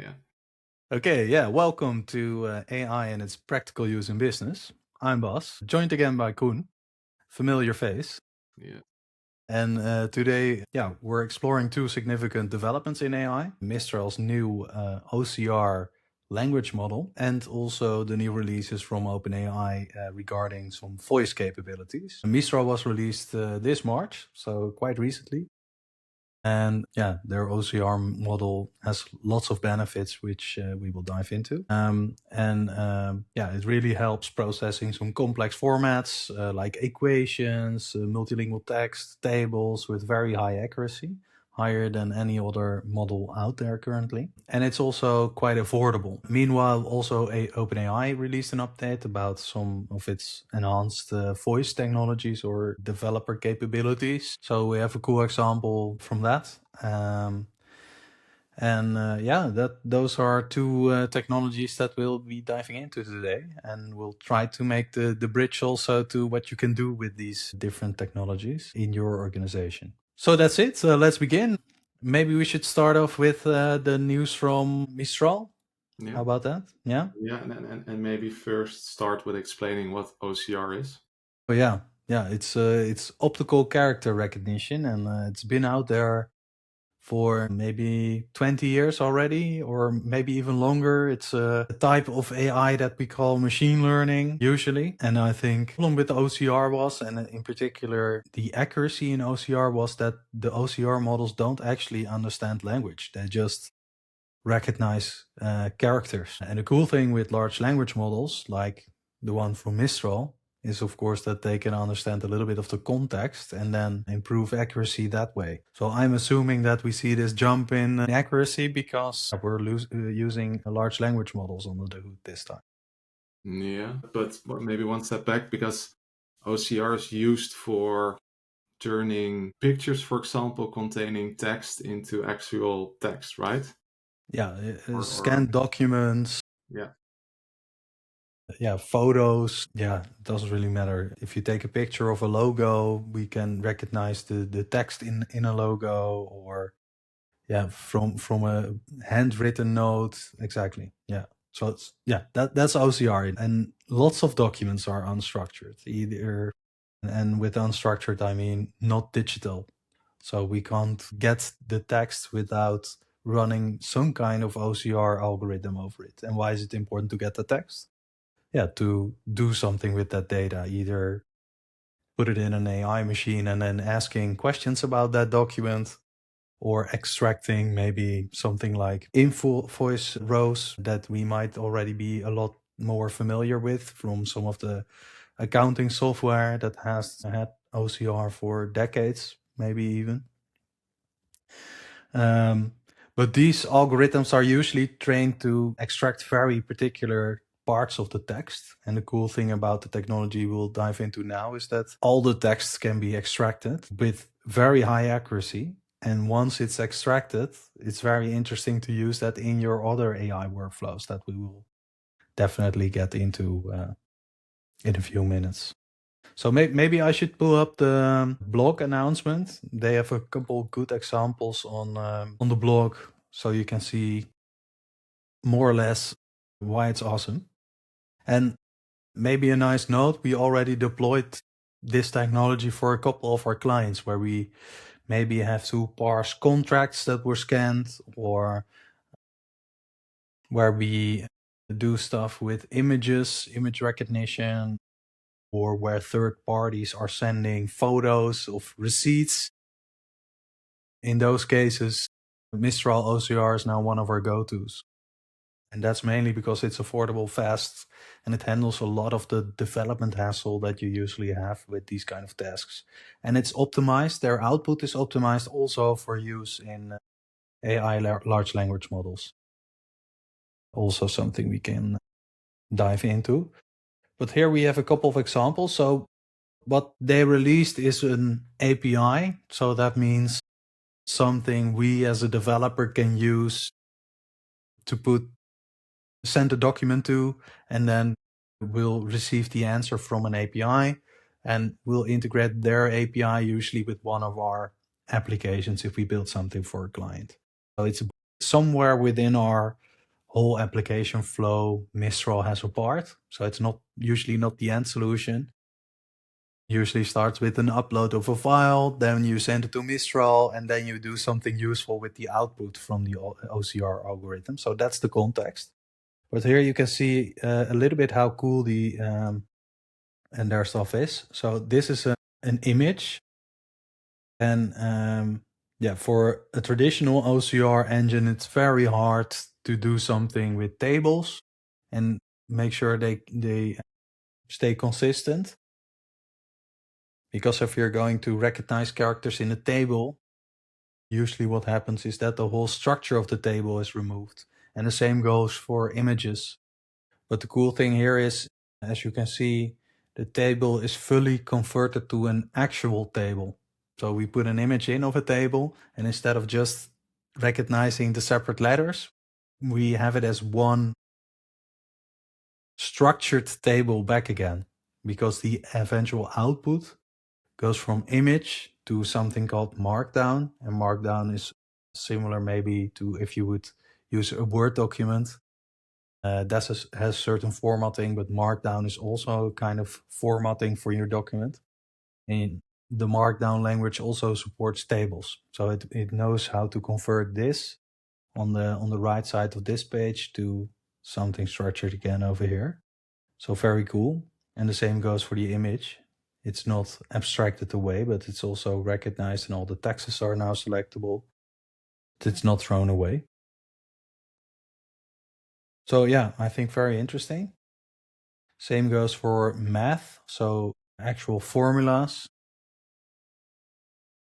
Yeah. Okay, yeah, welcome to AI and its practical use in business. I'm Bas, joined again by Koen, familiar face. Yeah. And today, yeah, we're exploring two significant developments in AI: Mistral's new OCR language model, and also the new releases from OpenAI regarding some voice capabilities. Mistral was released this March, so quite recently. And yeah, their OCR model has lots of benefits, which we will dive into. Yeah, it really helps processing some complex formats like equations, multilingual text, tables with very high accuracy, higher than any other model out there currently. And it's also quite affordable. Meanwhile, also OpenAI released an update about some of its enhanced voice technologies or developer capabilities. So we have a cool example from that. Yeah, those are two technologies that we'll be diving into today, and we'll try to make the bridge also to what you can do with these different technologies in your organization. So that's it. Let's begin. Maybe we should start off with the news from Mistral. Yeah. How about that? Yeah. Yeah. And maybe first start with explaining what OCR is. Oh yeah. It's optical character recognition, and it's been out there for maybe 20 years already, or maybe even longer. It's a type of AI that we call machine learning usually. And I think the problem with the OCR was, and in particular the accuracy in OCR, was that the OCR models don't actually understand language. They just recognize characters. And the cool thing with large language models, like the one from Mistral, is of course that they can understand a little bit of the context and then improve accuracy that way. So I'm assuming that we see this jump in accuracy because we're using large language models under the hood this time. Yeah. But maybe one step back, because OCR is used for turning pictures, for example, containing text into actual text, right? Yeah, Or scanned documents. yeah. Yeah, photos. Yeah, it doesn't really matter. If you take a picture of a logo, we can recognize the text in a logo, or yeah, from a handwritten note. Exactly. Yeah. So it's that's OCR, and lots of documents are unstructured either, and with unstructured I mean not digital. So we can't get the text without running some kind of OCR algorithm over it. And why is it important to get the text? Yeah, to do something with that data, either put it in an AI machine and then asking questions about that document, or extracting maybe something like info voice rows that we might already be a lot more familiar with from some of the accounting software that has had OCR for decades, maybe even. But these algorithms are usually trained to extract very particular parts of the text. And the cool thing about the technology we'll dive into now is that all the text can be extracted with very high accuracy. And once it's extracted, it's very interesting to use that in your other AI workflows that we will definitely get into in a few minutes. So maybe I should pull up the blog announcement. They have a couple good examples on the blog, so you can see more or less why it's awesome. And maybe a nice note, we already deployed this technology for a couple of our clients, where we maybe have to parse contracts that were scanned, or where we do stuff with images, image recognition, or where third parties are sending photos of receipts. In those cases, Mistral OCR is now one of our go-tos. And that's mainly because it's affordable, fast, and it handles a lot of the development hassle that you usually have with these kind of tasks. And it's optimized, their output is optimized also for use in AI large language models. Also something we can dive into. But here we have a couple of examples. So what they released is an API. So that means something we as a developer can use to send a document to, and then we'll receive the answer from an API, and we'll integrate their API usually with one of our applications if we build something for a client. So it's somewhere within our whole application flow, Mistral has a part. So it's not usually not the end solution. Usually starts with an upload of a file, then you send it to Mistral, and then you do something useful with the output from the OCR algorithm. So that's the context. But here you can see a little bit how cool the and their stuff is. So this is an image, and yeah, for a traditional OCR engine, it's very hard to do something with tables and make sure they stay consistent. Because if you're going to recognize characters in a table, usually what happens is that the whole structure of the table is removed. And the same goes for images. But the cool thing here is, as you can see, the table is fully converted to an actual table. So we put an image in of a table, and instead of just recognizing the separate letters, we have it as one structured table back again, because the eventual output goes from image to something called markdown, and markdown is similar maybe to if you would use a Word document. That has certain formatting, but markdown is also kind of formatting for your document. And the markdown language also supports tables, so it knows how to convert this on the right side of this page to something structured again over here. So very cool. And the same goes for the image. It's not abstracted away, but it's also recognized, and all the texts are now selectable. It's not thrown away. So yeah, I think very interesting. Same goes for math. So actual formulas.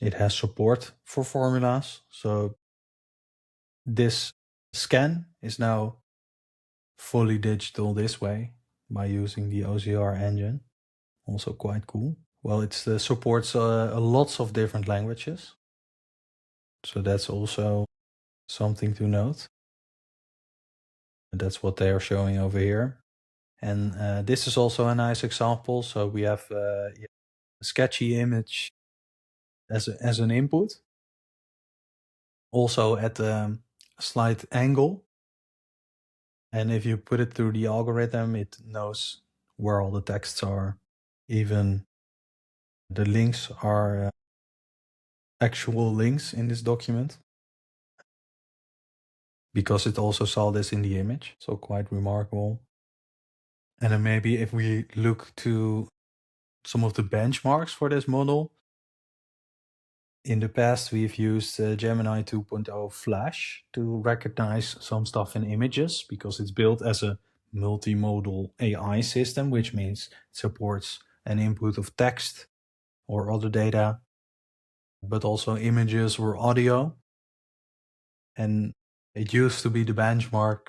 It has support for formulas. So this scan is now fully digital this way by using the OCR engine. Also quite cool. Well, it supports lots of different languages. So that's also something to note. And that's what they are showing over here. And this is also a nice example. So we have a sketchy image as an input. Also at a slight angle. And if you put it through the algorithm, it knows where all the texts are. Even the links are actual links in this document, because it also saw this in the image. So quite remarkable. And then maybe if we look to some of the benchmarks for this model, in the past we've used Gemini 2.0 Flash to recognize some stuff in images, because it's built as a multimodal AI system, which means it supports an input of text or other data, but also images or audio. And it used to be the benchmark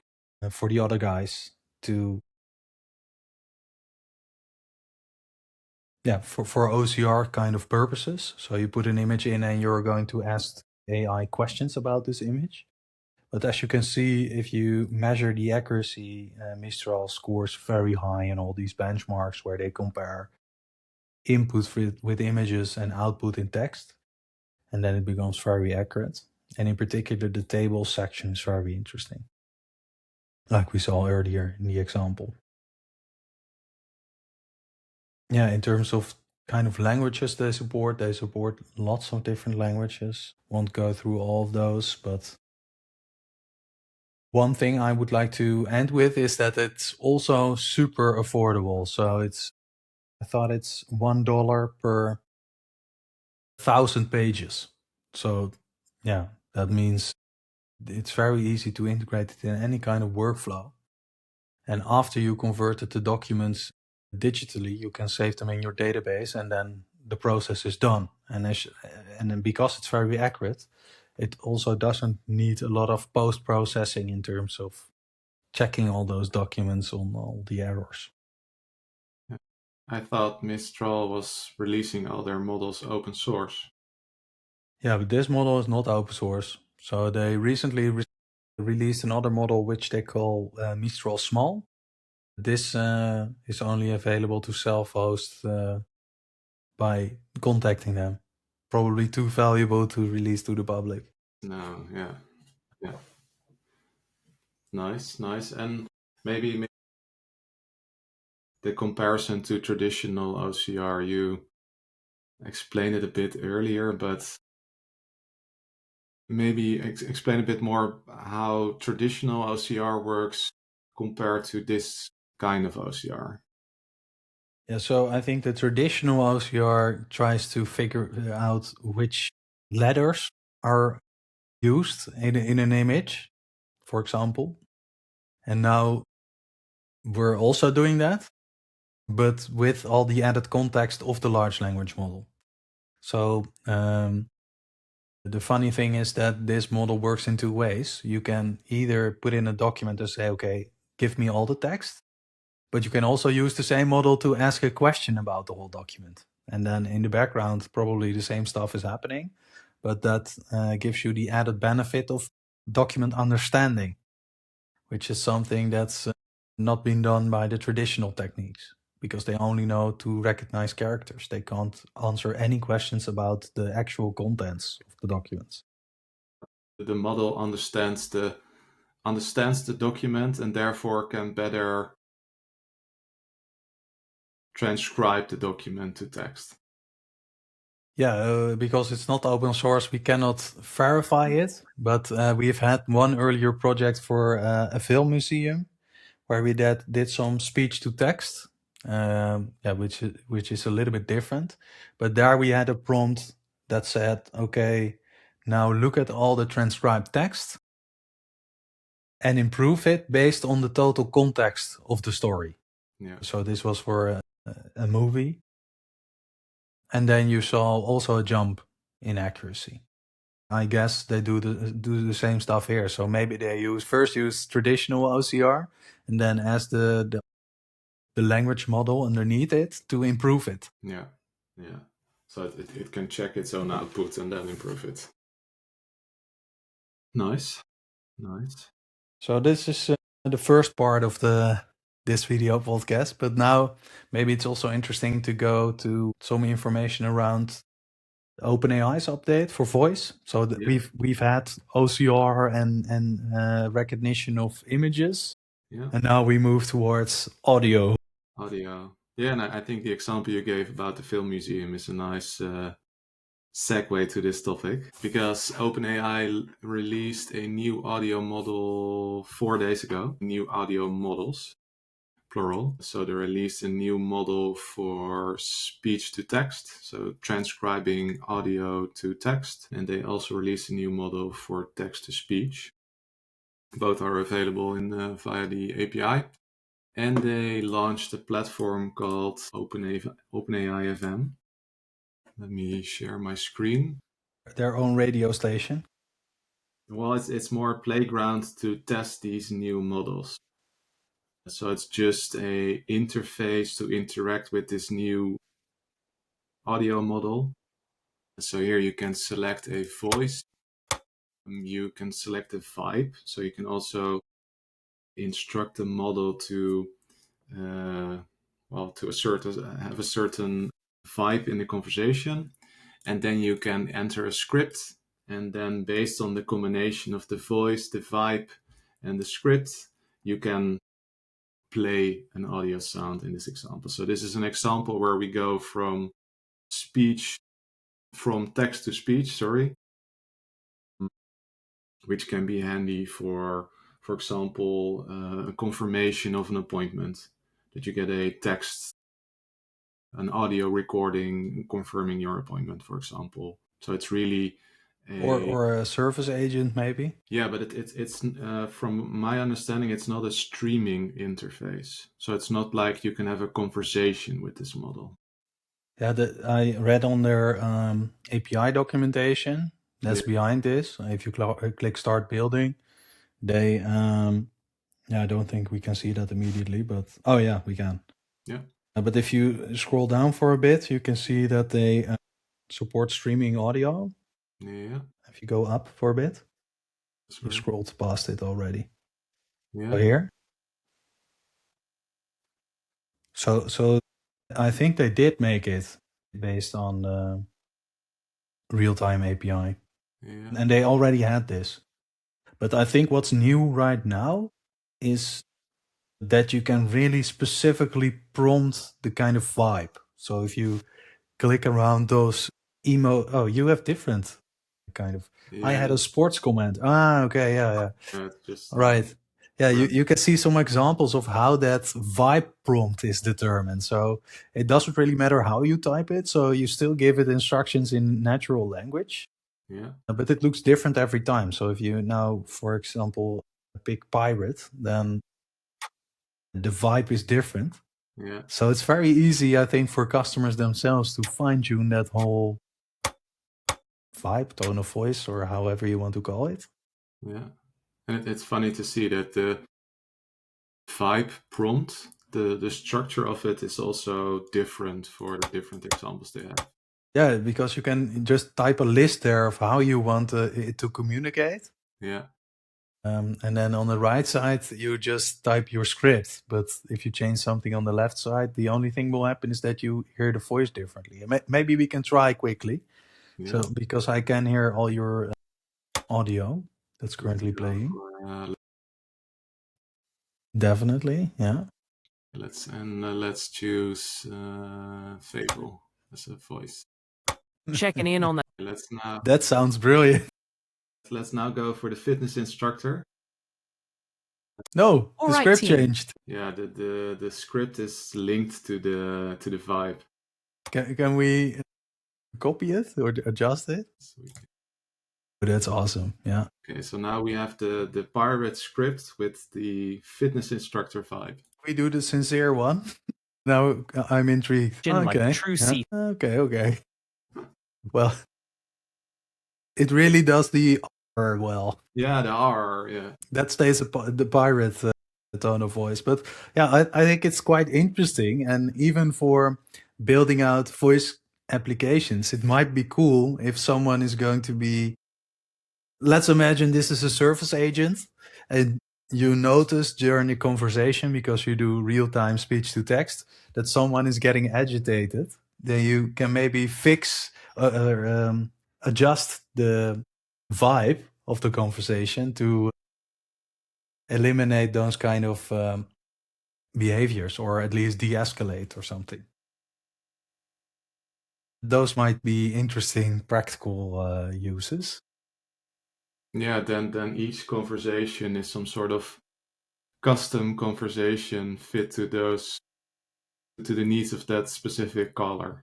for the other guys to, for OCR kind of purposes. So you put an image in and you're going to ask AI questions about this image. But as you can see, if you measure the accuracy, Mistral scores very high in all these benchmarks where they compare input with images and output in text. And then it becomes very accurate. And in particular, the table section is very interesting, like we saw earlier in the example. Yeah, in terms of kind of languages they support lots of different languages. Won't go through all of those, but one thing I would like to end with is that it's also super affordable. So I thought it's $1 per 1,000 pages. So yeah, that means it's very easy to integrate it in any kind of workflow. And after you converted the documents digitally, you can save them in your database, and then the process is done. And then because it's very accurate, it also doesn't need a lot of post-processing in terms of checking all those documents on all the errors. I thought Mistral was releasing all their models open source. Yeah, but this model is not open source. So they recently released another model which they call Mistral Small. This is only available to self-host by contacting them. Probably too valuable to release to the public. No, yeah. Nice, nice. And maybe the comparison to traditional OCR, you explained it a bit earlier, but maybe explain a bit more how traditional OCR works compared to this kind of OCR. Yeah, so I think the traditional OCR tries to figure out which letters are used in an image, for example. And now we're also doing that, but with all the added context of the large language model. So the funny thing is that this model works in two ways. You can either put in a document and say, okay, give me all the text, but you can also use the same model to ask a question about the whole document. And then in the background, probably the same stuff is happening, but that gives you the added benefit of document understanding, which is something that's not been done by the traditional techniques because they only know to recognize characters. They can't answer any questions about the actual contents of the documents. The model understands the document and therefore can better transcribe the document to text. Yeah, because it's not open source, we cannot verify it. But we've had one earlier project for a film museum where we did some speech to text, which is a little bit different. But there we had a prompt that said, okay, now look at all the transcribed text and improve it based on the total context of the story. Yeah. So this was for a movie. And then you saw also a jump in accuracy. I guess they do the same stuff here. So maybe they first use traditional OCR and then ask the language model underneath it to improve it. Yeah, yeah. So it can check its own output and then improve it. Nice, nice. So this is the first part of this video podcast. But now maybe it's also interesting to go to some information around OpenAI's update for voice. So we've had OCR and recognition of images, and now we move towards audio. Audio, yeah, and I think the example you gave about the film museum is a nice segue to this topic because OpenAI released a new audio model 4 days ago. New audio models, plural. So they released a new model for speech to text, so transcribing audio to text. And they also released a new model for text to speech. Both are available via the API. And they launched a platform called OpenAI FM. Let me share my screen. Their own radio station. Well, it's more a playground to test these new models. So it's just a interface to interact with this new audio model. So here you can select a voice. You can select a vibe. So you can also instruct the model to have a certain vibe in the conversation, and then you can enter a script, and then based on the combination of the voice, the vibe, and the script, you can play an audio sound in this example. So this is an example where we go from text to speech, which can be handy for example, a confirmation of an appointment, that you get a text, an audio recording confirming your appointment, for example. So it's really or a service agent, maybe. Yeah, but it's from my understanding, it's not a streaming interface. So it's not like you can have a conversation with this model. Yeah, I read on their API documentation that's behind this. If you click Start Building, they I don't think we can see that immediately, but oh yeah, we can. Yeah. But if you scroll down for a bit, you can see that they support streaming audio. Yeah. If you go up for a bit, you scrolled past it already. Yeah. So here. So I think they did make it based on the real-time API. Yeah. And they already had this. But I think what's new right now is that you can really specifically prompt the kind of vibe. So if you click around those you have different kind of. I Yeah, had a sports comment. Okay, yeah. it's just Right. Yeah, random. you can see some examples of how that vibe prompt is determined. So it doesn't really matter how you type it. So you still give it instructions in natural language, Yeah, but it looks different every time. So if you now, for example, pick pirate, then the vibe is different. yeah, So it's very easy, I think, for customers themselves to fine tune that whole vibe, tone of voice, or however you want to call it. yeah. And it's funny to see that the vibe prompt, the structure of it is also different for the different examples they have. Yeah, because you can just type a list there of how you want it to communicate. Yeah, And then on the right side, you just type your script. But if you change something on the left side, the only thing will happen is that you hear the voice differently. Maybe we can try quickly. yeah. So because I can hear all your audio that's Let's currently go playing. for Definitely, yeah. let's choose Fable as a voice. Checking in on that. That sounds brilliant. Let's now go for the fitness instructor. No, All the right, script team. changed. Yeah, the script is linked to the vibe. Can we copy it or adjust it? So we can- That's awesome. Yeah. Okay, so now we have the pirate script with the fitness instructor vibe. We do the sincere one. Now I'm intrigued. Like Okay. true yeah. C. Okay. Well, it really does the R well. Yeah, the R, yeah. That stays the pirate tone of voice. But yeah, I think it's quite interesting. And even for building out voice applications, it might be cool if someone is going to be, let's imagine this is a service agent and you notice during the conversation, because you do real-time speech to text, that someone is getting agitated. Then you can maybe adjust the vibe of the conversation to eliminate those kind of behaviors, or at least de-escalate or something. Those might be interesting practical uses. Yeah, then each conversation is some sort of custom conversation fit to the needs of that specific caller.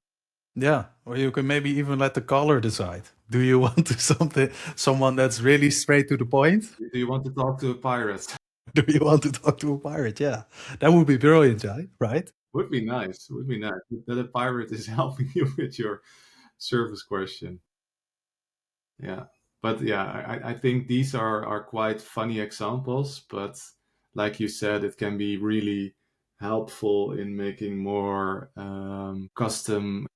Yeah, or you can maybe even let the caller decide. Do you want to someone that's really straight to the point? Do you want to talk to a pirate? Do you want to talk to a pirate? Yeah, that would be brilliant, right? Would be nice. Would be nice that a pirate is helping you with your service question. Yeah, but yeah, I think these are quite funny examples. But like you said, it can be really helpful in making more custom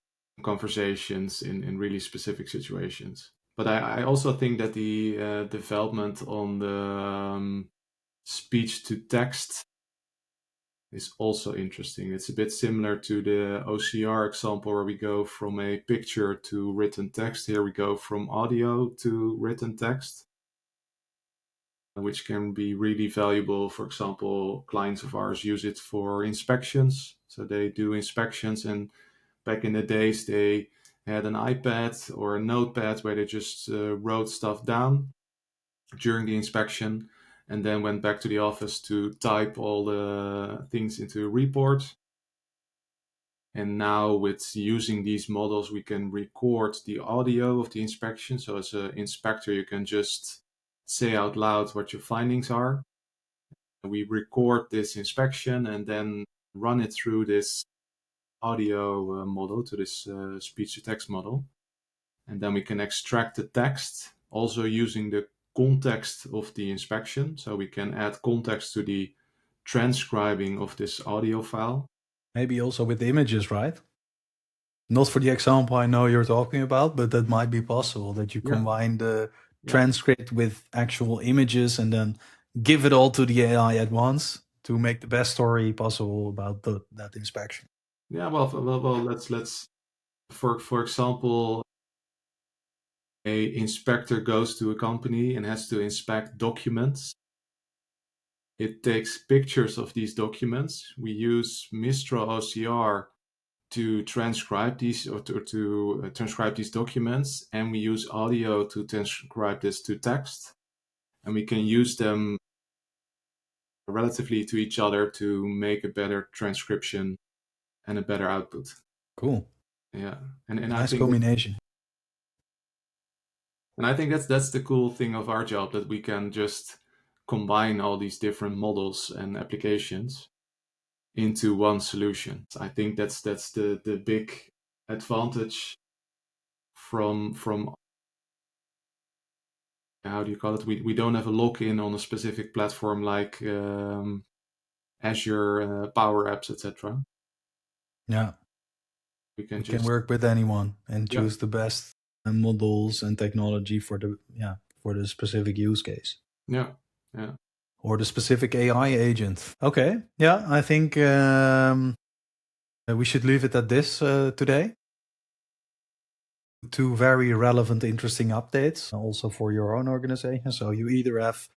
conversations in really specific situations. But I also think that the development on the speech to text is also interesting. It's a bit similar to the OCR example where we go from a picture to written text. Here we go from audio to written text, which can be really valuable. For example, clients of ours use it for inspections. So they do inspections, and back in the days, they had an iPad or a notepad where they just wrote stuff down during the inspection, and then went back to the office to type all the things into a report. And now with using these models, we can record the audio of the inspection. So as an inspector, you can just say out loud what your findings are. We record this inspection and then run it through this audio model, to this speech to text model. And then we can extract the text, also using the context of the inspection. So we can add context to the transcribing of this audio file. Maybe also with images, right? Not for the example I know you're talking about, but that might be possible that you combine the transcript with actual images and then give it all to the AI at once to make the best story possible about that inspection. Yeah, well, let's for example, a inspector goes to a company and has to inspect documents. it takes pictures of these documents. We use Mistral OCR to transcribe these transcribe these documents, and we use audio to transcribe this to text, and we can use them relatively to each other to make a better transcription and a better output. Cool. Yeah, and Nice I think combination. and I think that's the cool thing of our job, that we can just combine all these different models and applications into one solution. So I think that's the big advantage from how do you call it? We don't have a lock-in on a specific platform like Azure, Power Apps, etc. Yeah. We can You just can work with anyone and Yeah. choose the best models and technology for the specific use case. Yeah. Or the specific AI agent. Okay. Yeah, I think we should leave it at this today. 2 very relevant, interesting updates also for your own organization. So you either have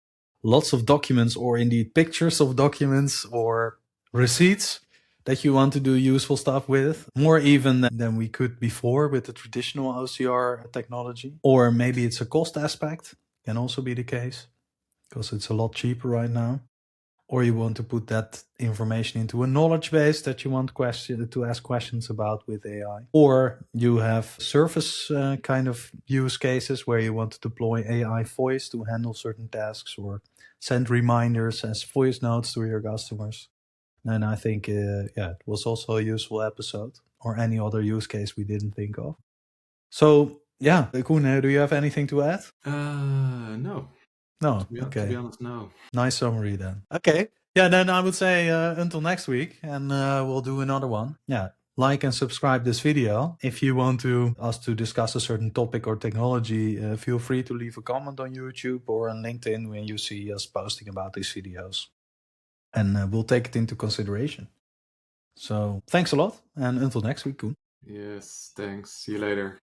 lots of documents or indeed pictures of documents or receipts that you want to do useful stuff with, more even than we could before with the traditional OCR technology. Or maybe it's a cost aspect, can also be the case, because it's a lot cheaper right now. Or you want to put that information into a knowledge base that you want to ask questions about with AI. Or you have service kind of use cases where you want to deploy AI voice to handle certain tasks or send reminders as voice notes to your customers. And I think, it was also a useful episode, or any other use case we didn't think of. So, yeah, Koen, do you have anything to add? No. No, To be honest, no. Nice summary then. Okay. Yeah, then I would say until next week, and we'll do another one. Yeah. Like and subscribe this video. If you want us to discuss a certain topic or technology, feel free to leave a comment on YouTube or on LinkedIn when you see us posting about these videos. And we'll take it into consideration. So thanks a lot, and until next week, Koen. Yes, thanks. See you later.